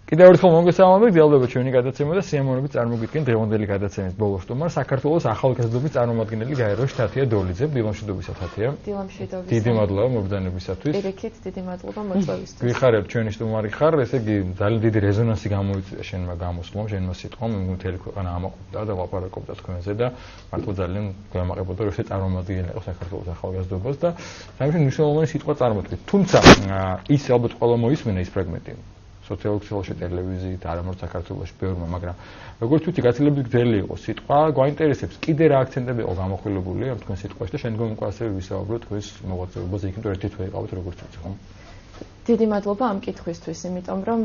კიდევ ერთხელ მოგესალმებით, გრძელდება ჩვენი გადაცემა და სიამოვნებით წარმოგიდგენთ დღევანდელი გადაცემის ბოლო სტუმარს, საქართველოს ახალგაზრდობის წარმომადგენელი გაეროში თათია დოლიძე. დილამშვიდობისა თათია. დილამშვიდობისა. დიდი მადლობა მობრძანებისათვის. პირიქით, დიდი მადლობა მოწვევისთვის. ვიხარებ ჩვენი სტუმარი ხარ, ესე იგი ძალიან დიდი რეზონანსი გამოიწვია შენმა გამოსვლამ, შენმა სიტყვამ, მთელი ქვეყანა ამაყობდა და ლაპარაკობდა თქვენზე და მართლა ძალიან გვემაყებოდა რომ ესე წარმომადგენელი იყო საქართველოს ახალგაზრდობას და სამში მნიშვნელოვანი სიტყვა წარმოთქვით. თუმცა ის ალბათ ყველა მოისმენა ის ფრაგმენტი. სოციალურ ტელევიზიით, არა μόνο საქართველოში ბევრმა, მაგრამ როგორც ვთქვი, გაცილებით გრძელი იყო სიტყვა, გვაინტერესებს კიდე რა აქცენტები იყო გამახვილებული ამ თქვენ სიტყვაში და შემდგომ უკვე ასევე ვისაუბროთ თქვენს მოღვაწეობაზე, იქნებ რომ ერთი თვე იყავით როგორც ვთქვი, ხო? დიდი მადლობა ამ კითხვისთვის, იმიტომ რომ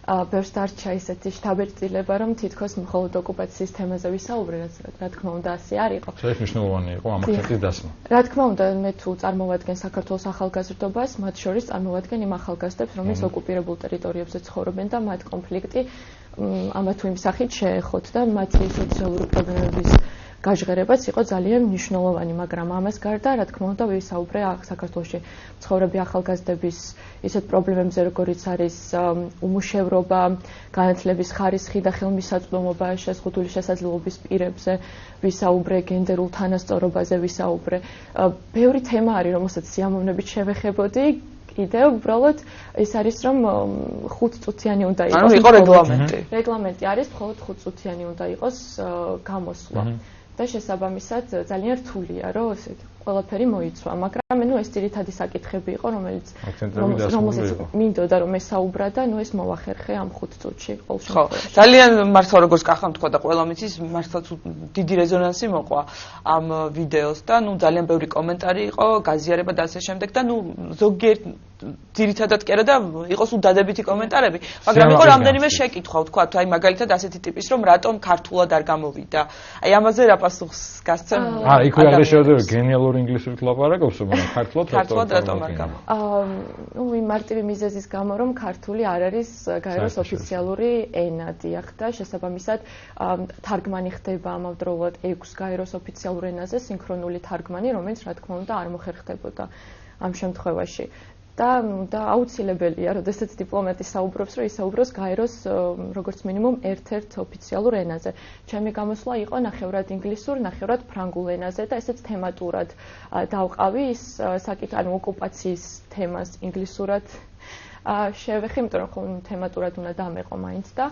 ბევრს დარჩა ისეთი შთაბეჭდილება, რომ თითქოს მხოლოდ ოკუპაციის თემაზე ვისაუბრე, რა თქმა უნდა, ასე არ იყო. საერთოდ მნიშვნელოვანი იყო ამ აქცენტის დასმა. რა თქმა უნდა, მე თუ წარმოვადგენ საქართველოს ახალგაზრდობას, მათ შორის წარმოვადგენ იმ ახალგაზრდებს, რომლებიც ოკუპირებულ ტერიტორიებზე ცხოვრობენ და მათ კონფლიქტი ამა თუ იმ სახით შეეხოთ და მათი სოციალური პრობლემების გაჟღერებაც იყო ძალიან მნიშვნელოვანი, მაგრამ ამას გარდა, რა თქმა უნდა, ვისაუბრე საქართველოში მცხოვრები ახალგაზრდების ისეთ პრობლემებზე, როგორიც არის უმუშევრობა, განათლების ხარისხი და ხელმისაწვდომობა, შეზღუდული შესაძლებლობის პირებზე, ვისაუბრე გენდერულ თანასწორობაზე, ვისაუბრე. ბევრი თემა არის, რომელსაც სიამოვნებით შევეხებოდი. კიდევ უბრალოდ ის არის რომ 5 წუთიანი უნდა იყოს. ანუ იყო რეგლამენტი. რეგლამენტი არის, მხოლოდ 5 წუთიანი უნდა იყოს გამოსვლა. და შესაბამისად ძალიან რთულია რომ ესეთ ყველაფერი მოიცვა, მაგრამ ნუ ეს ძირითადი საკითხები იყო, რომელიც მინდოდა რომ ესაუბრა და ნუ ეს მოვახერხე ამ 5 წუთში ყოველ შემთხვევაში. ხო, ძალიან მართლა როგორც კახა თქვა და ყველა მიცის, მართლაც დიდი რეზონანსი მოყვა ამ ვიდეოს და ნუ ძალიან ბევრი კომენტარი იყო, გაზიარება და ასე შემდეგ და ნუ ზოგიერთ ძირითადად კი არა და იყოს უდადებითი კომენტარები, მაგრამ იყო რამდენიმე შეკითხვა, თქვა, აი მაგალითად ასეთი ტიპის რომ რატომ ქართულად არ გამოვიდა. აი ამაზე რა პასუხს გასცემ? იქ ვერ შეიძლება გენიალური ინგლისურით ლაპარაკობს, მაგრამ ქართულად რატომ არ გამო? ნუ იმ მარტივი მიზეზის გამო, რომ ქართული არ არის გაეროს ოფიციალური ენა, დიახ და შესაბამისად თარგმანი ხდება ამავდროულად 6 გაეროს ოფიციალურ ენაზე სინქრონული თარგმანი, რომელიც რა თქმა უნდა არ მოხერხდებოდა ამ შემთხვევაში. და აუცილებელია, როდესაც დიპლომატი საუბრობს, რომ ისაუბროს გაეროს როგორც მინიმუმ ერთ-ერთ ოფიციალურ ენაზე. ჩემი გამოსვლა იყო ნახევრად ინგლისურ, ნახევრად ფრანგულ ენაზე და ესეც თემატურად დავყავი ის საკითხი, ანუ ოკუპაციის თემას ინგლისურად შევეხი, იმიტომ რომ თემატურად უნდა დამეყო მაინც და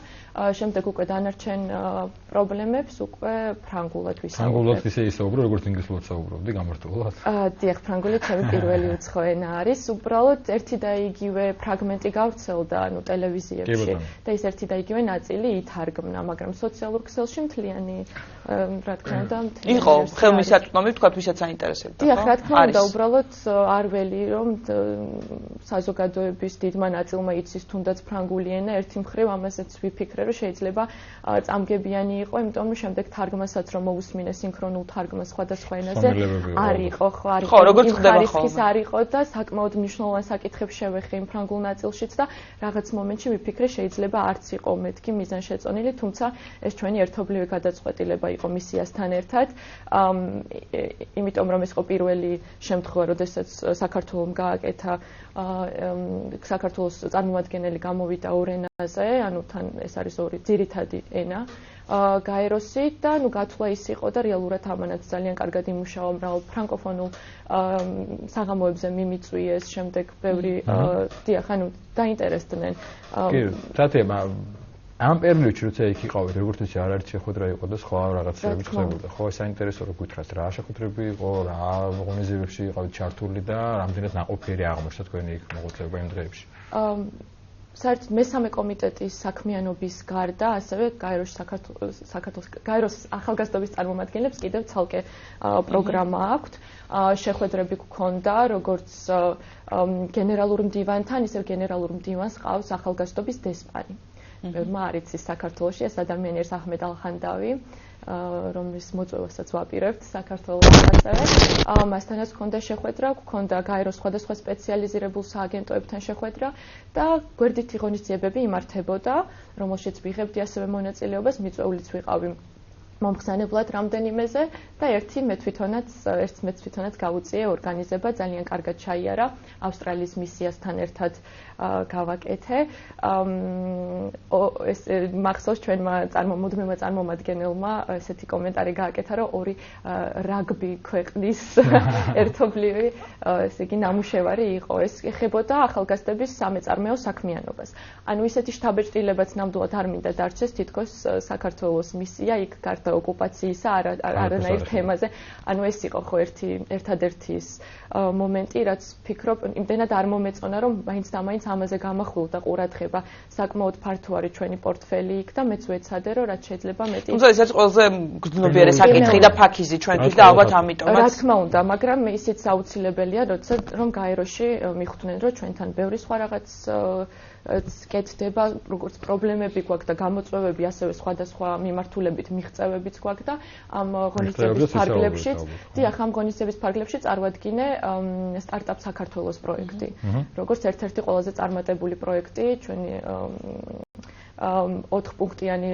შემდეგ უკვე დანარჩენ პრობლემებს უკვე ფრანგულად ვისაუბრებ. ფრანგულად ისე ისაუბრო, როგორც ინგლისურად საუბრობდი, გამართულად? დიახ, ფრანგული ჩემი პირველი უცხო ენა არის. უბრალოდ ერთი და იგივე ფრაგმენტი გავრცელდა, ანუ ტელევიზიებში და ის ერთი და იგივე ნაწილი ითარგმნა, მაგრამ სოციალურ ქსელში მთლიანი რა თქმა უნდა იყო ხელმისაწვდომი, თქვა, ვისაც აინტერესებდა. დიახ, რა თქმა უნდა, უბრალოდ არ ველი რომ საზოგადოების დიდმა ნაწილმა იცის თუნდაც ფრანგული ენა, ერთი მხრივ ამასაც ვიფიქრე, რომ შეიძლება წამგებიანი იყო, იმიტომ რომ შემდეგ თარგმანსაც რომ მოусმინე სინქრონულ თარგმანს სხვადასხვა ენაზე არ იყო, ხო, არ იყო. ხო, როგორც ხდება ხალხის არ იყო და საკმაოდ მნიშვნელოვან საკითხებს შევეხე იმ ფრანგულ ნაწილშიც და რაღაც მომენტში ვიფიქრე, შეიძლება არც იყო მეთქი მიზანშეწონილი, თუმცა ეს ჩვენი ერთობლივი გადაწყვეტილება იყო მისიასთან ერთად. იმიტომ რომ ეს იყო პირველი შემთხვევა, როდესაც საქართველოს გააკეთა საქართველოს წარმომადგენელი გამოვიდა ორ ენაზე, ანუ თან ეს არის ორი ძირითადი ენა გაეროსი და ნუ გათვლა ის იყო და რეალურად ამანაც ძალიან კარგად იმუშავა მრავალ ფრანკოფონულ საღამოებზე მიმიწვიეს, შემდეგ ბევრი დიახ, ანუ დაინტერესდნენ. კი, თათია, ამ პერიოდში როცა იქ იყავით, როგორც ისე არაერთი შეხვედრა იყო და სხვა რაღაცები ხდებოდა. ხო, საინტერესო რო გითხრათ, რა შეხვედრები იყო, რა ორგანიზაციებში იყავით ჩართული და რამდენად ნაყოფიერი აღმოჩნდა თქვენი იქ მოღვაწეობა იმ დღეებში? საერთოდ მესამე კომიტეტის საქმიანობის გარდა, ასევე გაეროს ახალგაზრდობის წარმომადგენლებს კიდევ ცალკე პროგრამა აქვთ. შეხვედრები გქონდა, როგორც გენერალურ მდივანთან, ისე გენერალურ მდივანს ყავს ახალგაზრდობის დესპანი. ბევრმა არ იცის საქართველოში ეს ადამიანი არის აჰმედ ალხანდავი, რომლის მოწვევასაც ვაპირებთ საქართველოს ასევე. მასთანაც გქონდა შეხვედრა, გქონდა გაეროს სხვადასხვა სპეციალიზირებულ სააგენტოებთან შეხვედრა და გვერდითი ღონისძიებები იმართებოდა, რომელშიც ვიღებდი ასევე მონაწილეობას, მიწვეულიც ვიყავი მომხსენებლად რამდენიმეზე და ერთი მე თვითონაც გავუწიე ორგანიზება ძალიან კარგად ჩაიარა ავსტრალიის მისიასთან ერთად გავაკეთე ეს მახსოვს ჩვენმა მუდმივმა წარმომადგენელმა ესეთი კომენტარი გააკეთა რომ ორი რაგბი ქვეყნის ერთობლივი ესე იგი ნამუშევარი იყო ეს ეხებოდა ახალგაზრდების სამეწარმეო საქმიანობას ანუ ისეთი შთაბეჭდილებაც ნამდვილად არ მინდა დარჩეს თითქოს საქართველოს მისია იქ გარდა ოკუპაციისა არანაირ თემაზე ანუ ეს იყო ხო ერთადერთი ის მომენტი რაც ფიქრობ იმდენად არ მომეწონა რომ მაინც და მაინც ამაზე გამახვილდა ყურადღება საკმაოდ ფართო არის ჩვენი პორტფელი იქ და მეც ვეცადე რომ რაც შეიძლება მეტი თუმცა ეს არის ყველაზე გრძნობიარე საკითხი და ფაქიზი ჩვენთვის და ალბათ ამიტომაც რა თქმა უნდა მაგრამ ისიც აუცილებელია როცა რომ გაეროში მიხვდნენ რომ ჩვენთან ბევრი სხვა რაღაც კეთდება როგორც პრობლემები გვაქვს და გამოწვევები ასევე სხვადასხვა მიმართულებით მიღწევებიც გვაქვს და ამ ღონისძიების ფარგლებშიც დიახ ამ ღონისძიების ფარგლებში წარვადგინე სტარტაპ საქართველოს პროექტი როგორც ერთ-ერთი ყველაზე წარმატებული პროექტი ჩვენი 4 პუნქტიანი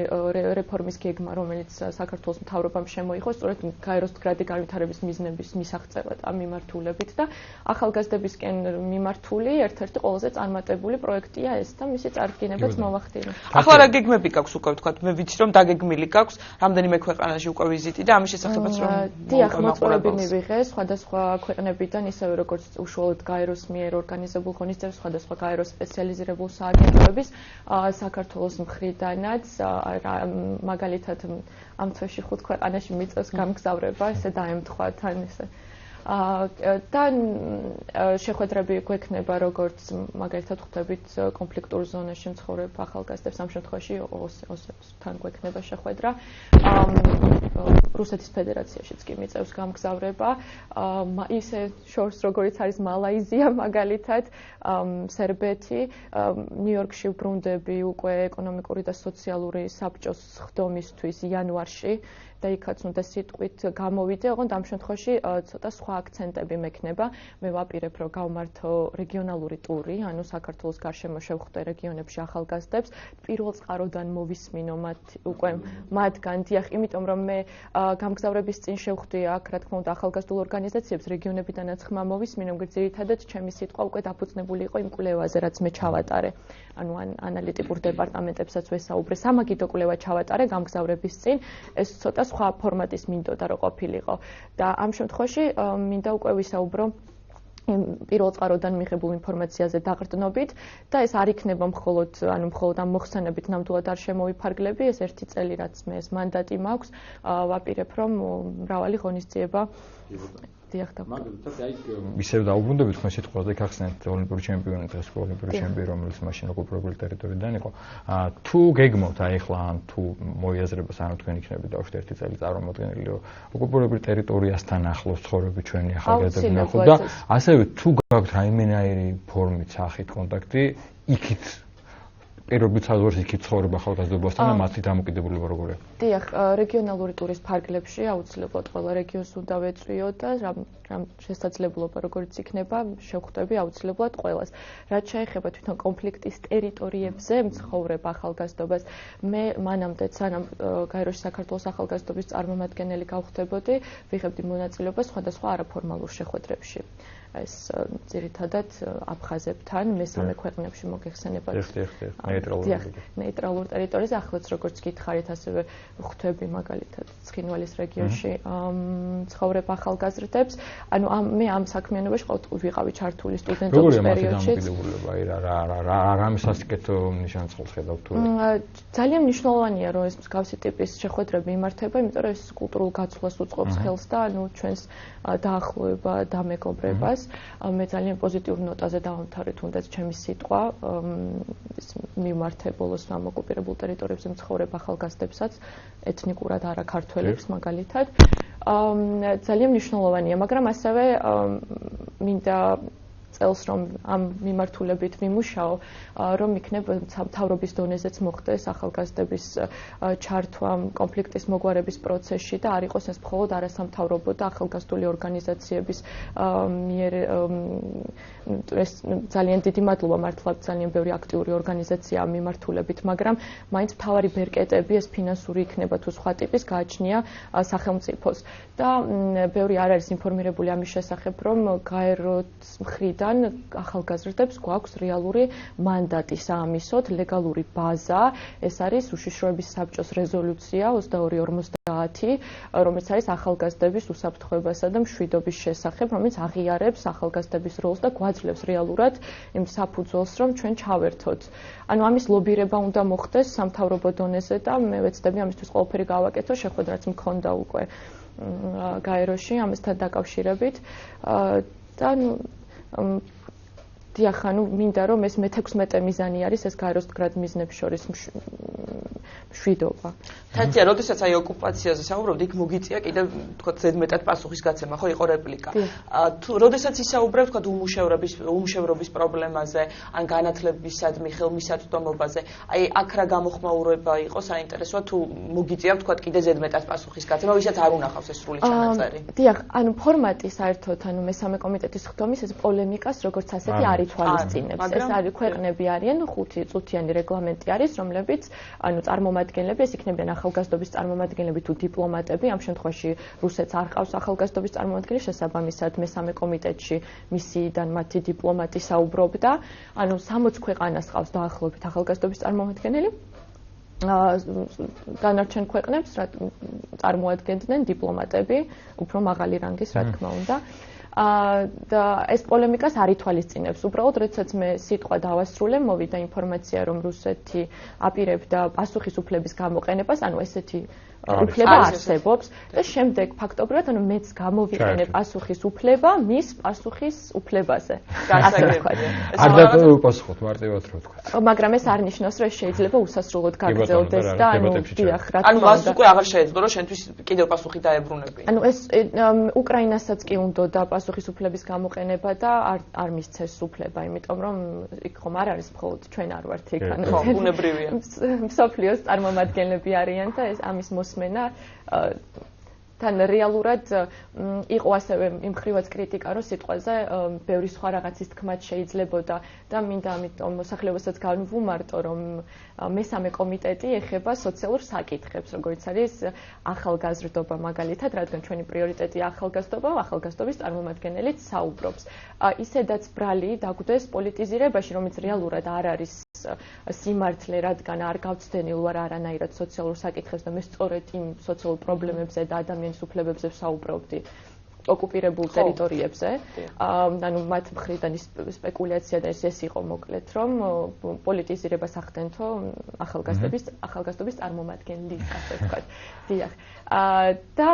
რეფორმის გეგმა, რომელიც საქართველოს მთავრობამ შემოიღო, სწორედ გაეროს მდგრადი განვითარების მიზნების მისაღწევად ამ მიმართულებით და ახალგაზრდებისკენ მიმართული ერთ-ერთი ყველაზე წარმატებული პროექტია ეს და მისი წარდგინებაც მოვახდინე. ახლა რა გეგმები გაქვს უკვე ვთქვათ, მე ვიცი რომ დაგეგმილი გაქვს რამდენიმე ქვეყანაში უკვე ვიზიტი და ამის შესახებაც რომ დიახ, მოწვევები მივიღე სხვადასხვა ქვეყნებიდან, ისევე როგორც უშუალოდ გაეროს მიერ ორგანიზებულ ღონისძიებებს, სხვადასხვა გაეროს სპეციალიზირებულ სააგენტოების საქართველოს მხრიდანაც მაგალითად ამ თვეში 5 ქვეყანაში მიწევს გამგზავრება, ესე დაემთხვა თან ესე. და შეხვედრები გვექნება როგორც მაგალითად ხვდებით კონფლიქტურ ზონაში მცხოვრებ ახალგაზრდებს ამ შემთხვევაში ოსებთან გვექნება შეხვედრა. რუსეთის ფედერაციაშიც კი მიწევს გამგზავრება. ისე შორს როგორიც არის მალაიზია მაგალითად, სერბეთი, ნიუ-იორკში ვბრუნდები უკვე ეკონომიკური და სოციალური საბჭოს ხდომისთვის იანვარში. და იქაც უნდა სიტყვით გამოვიდე, ოღონდ ამ შემთხვევაში ცოტა სხვა აქცენტები მექნება. მე ვაპირებ, რომ გავმართო რეგიონალური ტური, ანუ საქართველოს გარშემო შევხვდე რეგიონებში ახალგაზრდებს, პირველ წყაროდან მოვისმინო მათგან, დიახ, იმიტომ რომ მე გამგზავრების წინ შევხვდი აქ, რა თქმა უნდა, ახალგაზრდულ ორგანიზაციებს რეგიონებიდანაც ხმა მოვისმინე, მაგრამ ძირითადად ჩემი სიტყვა უკვე დაფუძნებული იყო იმ კვლევაზე, რაც მე ჩავატარე. ანუ ანალიტიკურ დეპარტამენტებსაც ვესაუბრე, სამაგიდო კვლევა ჩავატარე გამგზავრების წინ, ეს ცოტა სხვა ფორმატის მინდოდა რომ ყოფილიყო და ამ შემთხვევაში მინდა უკვე ვისაუბრო პირველ წყაროდან მიღებულ ინფორმაციაზე დაყრდნობით და ეს არ იქნება მხოლოდ ამ მოხსენებით ნამდვილად არ შემოვიფარგლები, ეს ერთი წელი რაც მე ეს მანდატი მაქვს, ვაპირებ რომ მრავალი ღონისძიება დიახ და ისევ დაუბრუნდებით თქვენ სიტყვაზე გახსნათ ოლიმპიური ჩემპიონი დღეს ოლიმპიური ჩემპიონი რომელიც მაშინ ოკუპირებული ტერიტორიიდან იყო თუ გეგმავთ ახლა ან თუ მოიაზრება სანამ თქვენ იქნებით დავშვით ერთი წელი წარმოადგენელი ოკუპირებული ტერიტორიასთან ახლოს ცხოვრები ჩვენი ახალგაზრდები ნახოთ და ასევე თუ გაქვთ რაიმენაირი ფორმით სახით კონტაქტი იქით პირობით საზღვარს იქით ცხოვრება ახალგაზრდებასთან და მათი დამოკიდებულება როგორია? დიახ, რეგიონალური ტურის ფარგლებში აუცილებლად ყველა რეგიონს უნდა ვეწვიო და რამ შესაძლებლობა როგორც იქნება, შევხვდები აუცილებლად ყველას. რაც შეეხება თვითონ კონფლიქტის ტერიტორიებზე მცხოვრებ ახალგაზრდობას, მე მანამდე სანამ გაეროში საქართველოს ახალგაზრდობის წარმომადგენელი გავხდებოდი, ვიღებდი მონაწილეობას სხვადასხვა არაფორმალურ შეხვედრებში. ეს ძირითადად აფხაზებთან მესამე ქვეყნებში მოგეხსენებათ. ნეიტრალურ ტერიტორიაზე ახლაც როგორც გითხარით, ასევე ხვდები მაგალითად ცხინვალის რეგიონში ცხოვრებ ახალგაზრდებს. ანუ მე ამ საქმიანობაში ყოველთვის ვიყავი ჩართული სტუდენტობის პერიოდში. რამის ასაკეთო ნიშანსხლს ხედავთ თუ? ძალიან მნიშვნელოვანია რომ ეს მსგავსი ტიპის შეხვედრები იმართება, იმიტომ რომ ეს კულტურულ გაცვლას უწყობს ხელს და ანუ ჩვენს დაახლოება და მეგობრებას. მე ძალიან პოზიტიურ ნოტაზე დავამთავრე თუნდაც ჩემი სიტყვა მიმართე ბოლოს ამ ოკუპირებულ ტერიტორიებზე მცხოვრებ ახალგაზრდებსაც ეთნიკურად არა ქართველებს მაგალითად ძალიან მნიშვნელოვანია, მაგრამ ასევე მინდა წელს რომ ამ მიმართულებით ვიმუშაო, რომ იქნებ მთავრობის დონეზეც მოხდეს ახალგაზრდების ჩართვა კონფლიქტის მოგვარების პროცესში და არ იყოს ეს მხოლოდ არასამთავრობო და ახალგაზრდული ორგანიზაციების მიერ ეს ძალიან დიდი მადლობა მართლა ძალიან ბევრი აქტიური ორგანიზაცია მიმართულებით, მაგრამ მაინც მთავარი ბერკეტები ეს ფინანსური იქნება თუ სხვა ტიპის გააჩნია სახელმწიფოს და ბევრი არ არის ინფორმირებული ამის შესახებ, რომ გაეროს მხრიდან ახალგაზრდებს გვაქვს რეალური მანდატი საამისოდ, ლეგალური ბაზა, ეს არის უშიშროების საბჭოს რეზოლუცია 2250, რომელიც არის ახალგაზრდების უსაფრთხოებასა და მშვიდობის შესახებ, რომელიც აღიარებს ახალგაზრდების როლს და გვაძლევს რეალურად იმ საფუძველს, რომ ჩვენ ჩავერთოთ. ანუ ამის ლობირება უნდა მოხდეს სამთავრობო დონეზე და მე ვეცდები ამისთვის ყველაფერი გავაკეთო, შეხვედრაც მქონდა უკვე გაეროში ამასთან დაკავშირებით და დიახ, ანუ მინდა რომ ეს მე-16 მიზანი არის ეს გაეროს მდგრად მიზნებს შორის მშვიდობა. თათია, როდესაც აი ოკუპაციაზე საუბრობთ, იქ მოგიწია კიდევ თქვა ზედმეტად პასუხის გაცემა, ხო, იყო რეპლიკა. თუ როდესაც ისაუბრებთ თქვა უმუშევრობის პრობლემაზე, ან განათლებისადმი ხელმისაწვდომობაზე, აი აქ რა გამოხმაურება იყო საინტერესოა თუ მოგიწია თქვა კიდევ ზედმეტად პასუხის გაცემა, ვისაც არ უნახავს ეს სრული ჩანაწერი. დიახ, ანუ ფორმატი საერთოდ, ანუ მე-3 კომიტეტის ხდომის ეს პოლემიკას როგორც ასეთი არ ითვალისწინებს. ეს არის ქვეყნები არიან 5 წუთიანი რეგლამენტი არის, რომლებიც ანუ წარმომადგენლები ეს იქნებიან ახალგაზრდობის წარმომადგენლები თუ დიპლომატები, ამ შემთხვევაში რუსეთს არ ყავს ახალგაზრდობის წარმომადგენელი, შესაბამისად მე-3 კომიტეტში მისიიდან მათი დიპლომატი საუბრობდა, ანუ 60 ქვეყანას ყავს დაახლოებით ახალგაზრდობის წარმომადგენელი. დანარჩენ ქვეყნებს რა წარმოადგენდნენ დიპლომატები, უფრო მაღალი რანგის, რა თქმა უნდა. და ეს პოლემიკას არ ითვალისწინებს. უბრალოდ, როდესაც მე სიტყვა დავასრულე, მოვიდა ინფორმაცია, რომ რუსეთი აპირებდა პასუხისუფლების გამოყენებას, ანუ ესეთი უფლება არსებობს და შემდეგ ფაქტობრივად ანუ მეც გამოვიყენე პასუხისუფლება მის პასუხისუფლებაზე. არ დაპასუხოთ მარტივად რო ვთქვა. მაგრამ ეს არ ნიშნავს, რომ შეიძლება უსასრულოდ გაგრძელდეს და ანუ დიახ, რა თქმა უნდა. ანუ მას უკვე აღარ შეეძლო, რომ შენთვის კიდევ პასუხი დაებრუნებინა. ანუ ეს უკრაინასაც კი უნდოდა პასუხისუფლების გამოყენება და არ მისცეს უფლება, იმიტომ რომ იქ ხომ არ არის მხოლოდ ჩვენ არ ვართ იქ, ანუ ბუნებრივია. მსოფლიოს წარმომადგენლები არიან და ეს ამის მოსმენა თან რეალურად იყო ასევე იმ ხრივაც კრიტიკა, რომ სიტყვაზე ბევრი სხვა რაღაცის თქმაც შეიძლებოდა და მინდა ამიტომ მოსახლეობასაც განვუმარტო, რომ მე-3 კომიტეტი ეხება სოციალურ საკითხებს, როგორც არის ახალგაზრდობა მაგალითად, რადგან ჩვენი პრიორიტეტია ახალგაზრდობა, ახალგაზრდობის წარმომადგენელიც საუბრობს. ისედაც ბრალი დაგვდეს პოლიტიზირებაში, რომელიც რეალურად არ არის სიმართლე, რადგან არ გავცდენილ ვარ არანაირად სოციალურ საკითხებს და მე სწორედ იმ სოციალურ პრობლემებზე და ადამიანის უფლებებზე ვსაუბრობდი ოკუპირებულ ტერიტორიებზე. ანუ მათ მხრიდან სპეკულაცია და ეს იყო მოკლედ, რომ პოლიტიზირებას ახდენთო ახალგაზრდობის წარმომადგენლის, ასე ვთქვათ. დიახ. და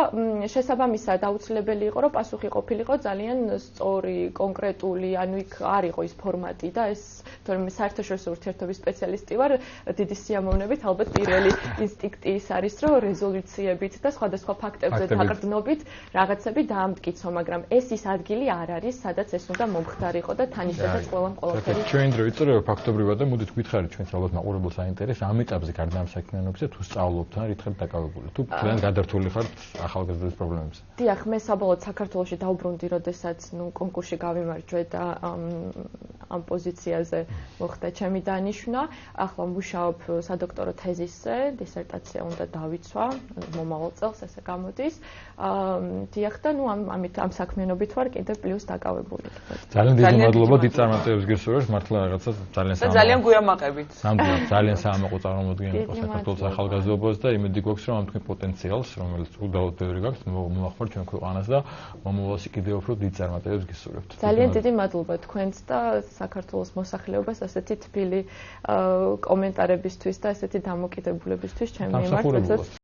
შესაბამისად აუცილებელი იყო, რომ პასუხი ყოფილიყო ძალიან სწორი, კონკრეტული, ანუ იქ არ იყო ის ფორმატი და ეს თორემ საერთაშორისო ურთიერთობის სპეციალისტი ვარ, დიდი სიამოვნებით ალბათ პირველი ინსტინქტი ის არის, რომ რეზოლუციებით და სხვადასხვა ფაქტებზე დაყრდნობით რაღაცები დაამტკიცო, მაგრამ ეს ის ადგილი არ არის, სადაც ეს უნდა მომხდარიყო და თან ისედაც ყველაფერი. ჩვენ დრო იწრება ფაქტობრივად და მოდით გითხარით ჩვენს ალბათ მაყურებელს აინტერესებს ამ ეტაპზე გარდა ამ საქმიანობისა თუ სწავლობთ ან რითხებ დაკავებული თუ თქვენ გადართული ხართ ახალგაზრდობის პრობლემებზე. დიახ, მე საბოლოოდ საქართველოში დავბრუნდი, როდესაც კონკურსში გავიმარჯვე და ამ პოზიციაზე მოხდა ჩემი დანიშვნა. ახლა მუშაობ სადოქტორო თეზისზე, დისერტაცია უნდა დავიცვა, მომავალ წელს ესე გამოდის. დიახ და ამით ამ საქმიანობით ვარ კიდევ პლუს დაკავებული. ძალიან დიდი მადლობა დიდ წარმატებებს გისურვებთ, მართლა რაღაცა ძალიან გუიამაყებით. ძალიან საამაყო წარმოადგენელი იყო საქართველოს ახალგაზრდობას და იმედი გვაქვს, რომ ამ თქვენ პოტენციალს, რომელიც უდავოდ ბევრი გაქვთ, მოვახმართ ჩვენ ქვეყანას და მომავალში კიდევ უფრო დიდ წარმატებებს გისურვებთ. ძალიან დიდი მადლობა თქვენს და საქართველოს მოსახლეობას ასეთი თბილი კომენტარებისთვის და ასეთი დამოკიდებულებისთვის ჩემი მიმართ.